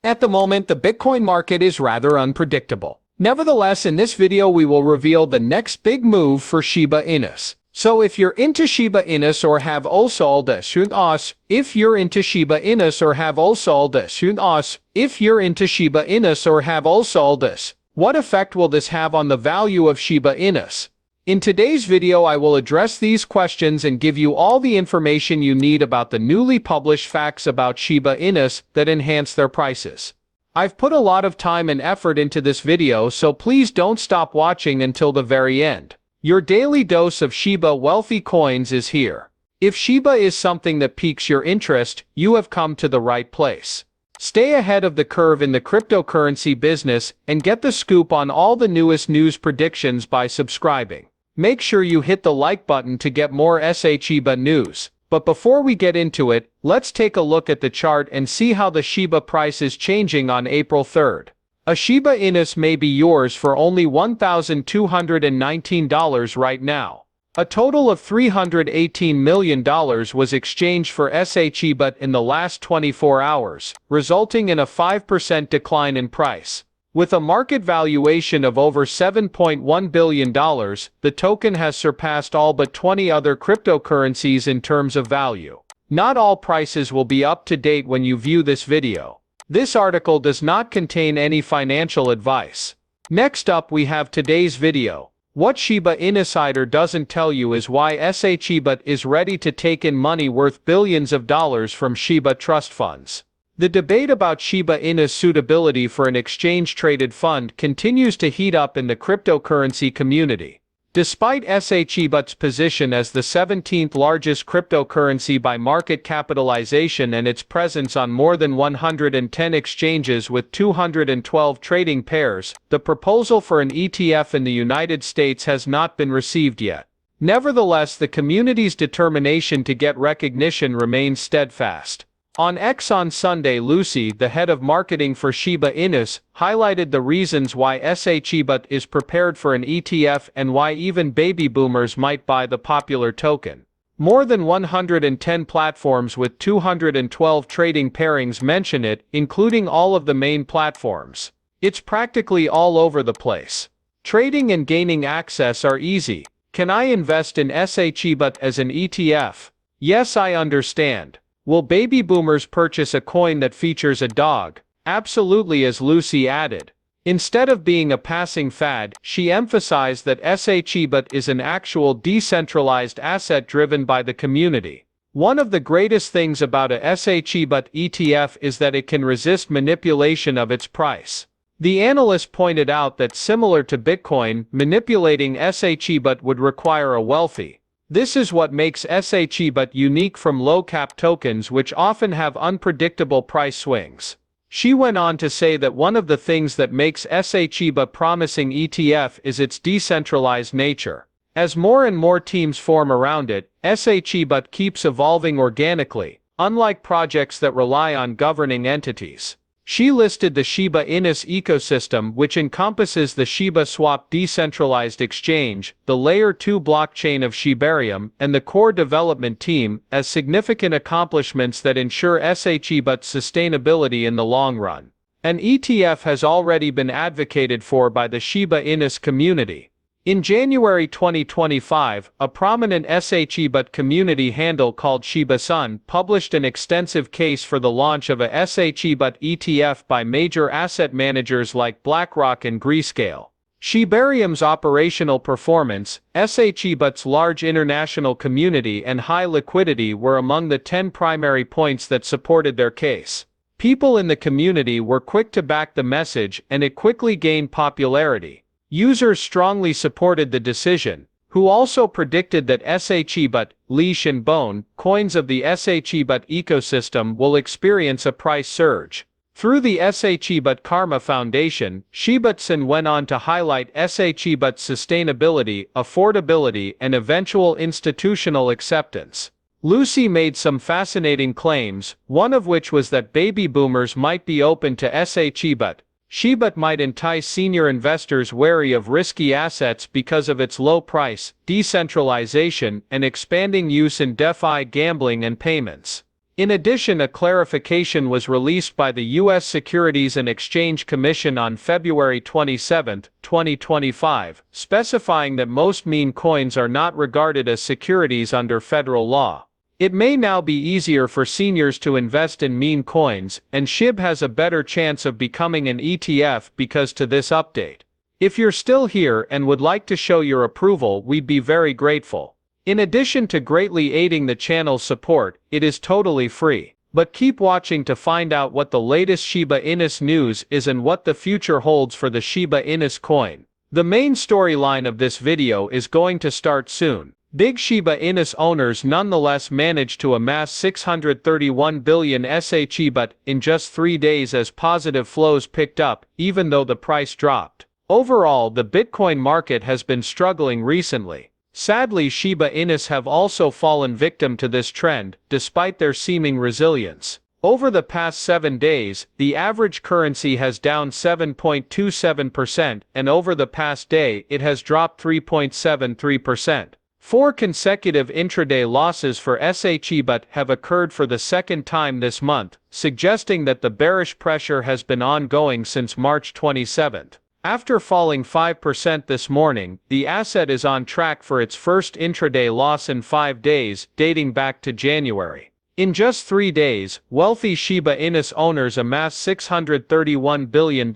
At the moment, the Bitcoin market is rather unpredictable. Nevertheless, in this video we will reveal the next big move for Shiba Inus. So if you're into Shiba Inus or have also the Us, if you're into Shiba Inus or have also the Us, if you're into Shiba Inus or have also this, what effect will this have on the value of Shiba Inus? In today's video I will address these questions and give you all the information you need about the newly published facts about Shiba Inus that enhance their prices. I've put a lot of time and effort into this video, so please don't stop watching until the very end. Your daily dose of Shiba wealthy coins is here. If Shiba is something that piques your interest, you have come to the right place. Stay ahead of the curve in the cryptocurrency business and get the scoop on all the newest news predictions by subscribing. Make sure you hit the like button to get more Shiba news. But before we get into it, let's take a look at the chart and see how the Shiba price is changing on April 3rd. A Shiba Inus may be yours for only $1,219 right now. A total of $318 million was exchanged for Shiba in the last 24 hours, resulting in a 5% decline in price. With a market valuation of over $7.1 billion, the token has surpassed all but 20 other cryptocurrencies in terms of value. Not all prices will be up to date when you view this video. This article does not contain any financial advice. Next up we have today's video. What Shiba Insider doesn't tell you is why Shiba is ready to take in money worth billions of dollars from Shiba trust funds. The debate about Shiba Inu's suitability for an exchange-traded fund continues to heat up in the cryptocurrency community. Despite Shiba's position as the 17th largest cryptocurrency by market capitalization and its presence on more than 110 exchanges with 212 trading pairs, the proposal for an ETF in the United States has not been received yet. Nevertheless, the community's determination to get recognition remains steadfast. On X on Sunday, Lucy, the head of marketing for Shiba Inus, highlighted the reasons why Shiba is prepared for an ETF and why even baby boomers might buy the popular token. More than 110 platforms with 212 trading pairings mention it, including all of the main platforms. It's practically all over the place. Trading and gaining access are easy. Can I invest in Shiba as an ETF? Yes, I understand. Will baby boomers purchase a coin that features a dog? Absolutely, as Lucy added. Instead of being a passing fad, she emphasized that Shiba is an actual decentralized asset driven by the community. One of the greatest things about a Shiba ETF is that it can resist manipulation of its price. The analyst pointed out that similar to Bitcoin, manipulating Shiba would require a wealthy. This is what makes Shiba unique from low-cap tokens, which often have unpredictable price swings. She went on to say that one of the things that makes Shiba promising ETF is its decentralized nature. As more and more teams form around it, Shiba keeps evolving organically, unlike projects that rely on governing entities. She listed the Shiba Inus ecosystem, which encompasses the Shiba Swap decentralized exchange, the Layer 2 blockchain of Shibarium, and the core development team, as significant accomplishments that ensure Shiba's sustainability in the long run. An ETF has already been advocated for by the Shiba Inus community. In January 2025, a prominent Shiba community handle called Shiba Sun published an extensive case for the launch of a Shiba ETF by major asset managers like BlackRock and Grayscale. Shibarium's operational performance, Shiba's large international community, and high liquidity were among the 10 primary points that supported their case. People in the community were quick to back the message, and it quickly gained popularity. Users strongly supported the decision, who also predicted that Shiba, Leash and Bone, coins of the Shiba ecosystem, will experience a price surge. Through the Shiba Karma Foundation, Shiba-san went on to highlight Shiba's sustainability, affordability, and eventual institutional acceptance. Lucy made some fascinating claims, one of which was that baby boomers might be open to Shiba. Shiba might entice senior investors wary of risky assets because of its low price, decentralization, and expanding use in DeFi gambling and payments. In addition, a clarification was released by the U.S. Securities and Exchange Commission on February 27, 2025, specifying that most meme coins are not regarded as securities under federal law. It may now be easier for seniors to invest in meme coins, and Shib has a better chance of becoming an ETF because of this update. If you're still here and would like to show your approval, we'd be very grateful. In addition to greatly aiding the channel's support, it is totally free. But keep watching to find out what the latest Shiba Inu news is and what the future holds for the Shiba Inu coin. The main storyline of this video is going to start soon. Big Shiba Inu owners nonetheless managed to amass 631 billion SHIB in just 3 days as positive flows picked up, even though the price dropped. Overall, the Bitcoin market has been struggling recently. Sadly, Shiba Inu have also fallen victim to this trend, despite their seeming resilience. Over the past 7 days, the average currency has down 7.27%, and over the past day, it has dropped 3.73%. 4 consecutive intraday losses for SHIB have occurred for the second time this month, suggesting that the bearish pressure has been ongoing since March 27. After falling 5% this morning, the asset is on track for its first intraday loss in 5 days, dating back to January. In just 3 days, wealthy Shiba Inu owners amassed $631 billion.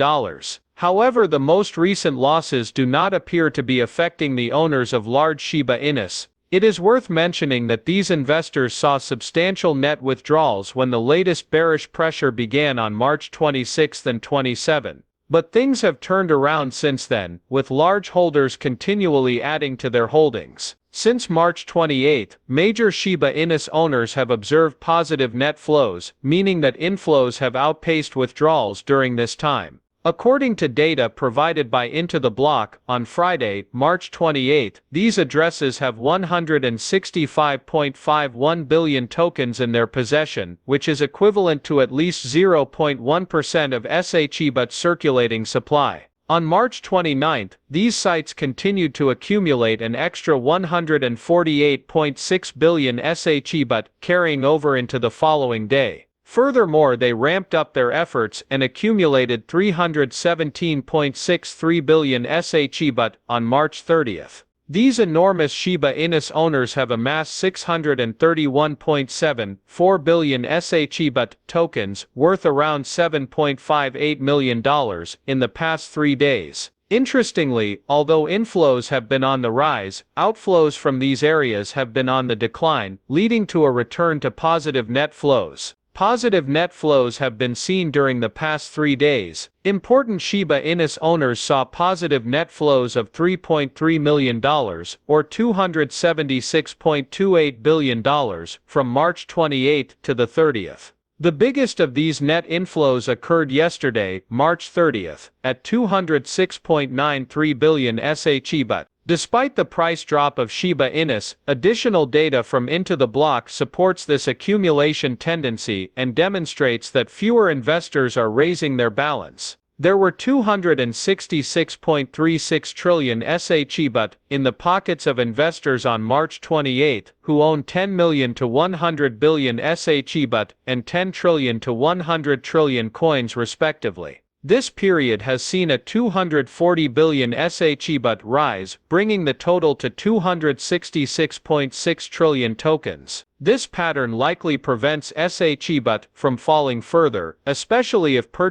However, the most recent losses do not appear to be affecting the owners of large Shiba Inu. It is worth mentioning that these investors saw substantial net withdrawals when the latest bearish pressure began on March 26 and 27. But things have turned around since then, with large holders continually adding to their holdings. Since March 28, major Shiba Inu owners have observed positive net flows, meaning that inflows have outpaced withdrawals during this time. According to data provided by Into the Block, on Friday, March 28, these addresses have 165.51 billion tokens in their possession, which is equivalent to at least 0.1% of SHIB circulating supply. On March 29, these sites continued to accumulate an extra 148.6 billion SHIB, carrying over into the following day. Furthermore, they ramped up their efforts and accumulated 317.63 billion SHIB on March 30. These enormous Shiba Inu owners have amassed 631.74 billion SHIB tokens, worth around $7.58 million, in the past 3 days. Interestingly, although inflows have been on the rise, outflows from these areas have been on the decline, leading to a return to positive net flows. Positive net flows have been seen during the past 3 days. Important Shiba Inu owners saw positive net flows of $3.3 million, or $276.28 billion, from March 28 to the 30th. The biggest of these net inflows occurred yesterday, March 30, at 206.93 billion SHIB. Despite the price drop of Shiba Inu, additional data from Into the Block supports this accumulation tendency and demonstrates that fewer investors are raising their balance. There were 266.36 trillion SHIB in the pockets of investors on March 28, who own 10 million to 100 billion SHIB and 10 trillion to 100 trillion coins respectively. This period has seen a 240 billion SHIB rise, bringing the total to 266.6 trillion tokens. This pattern likely prevents SHIB from falling further, especially if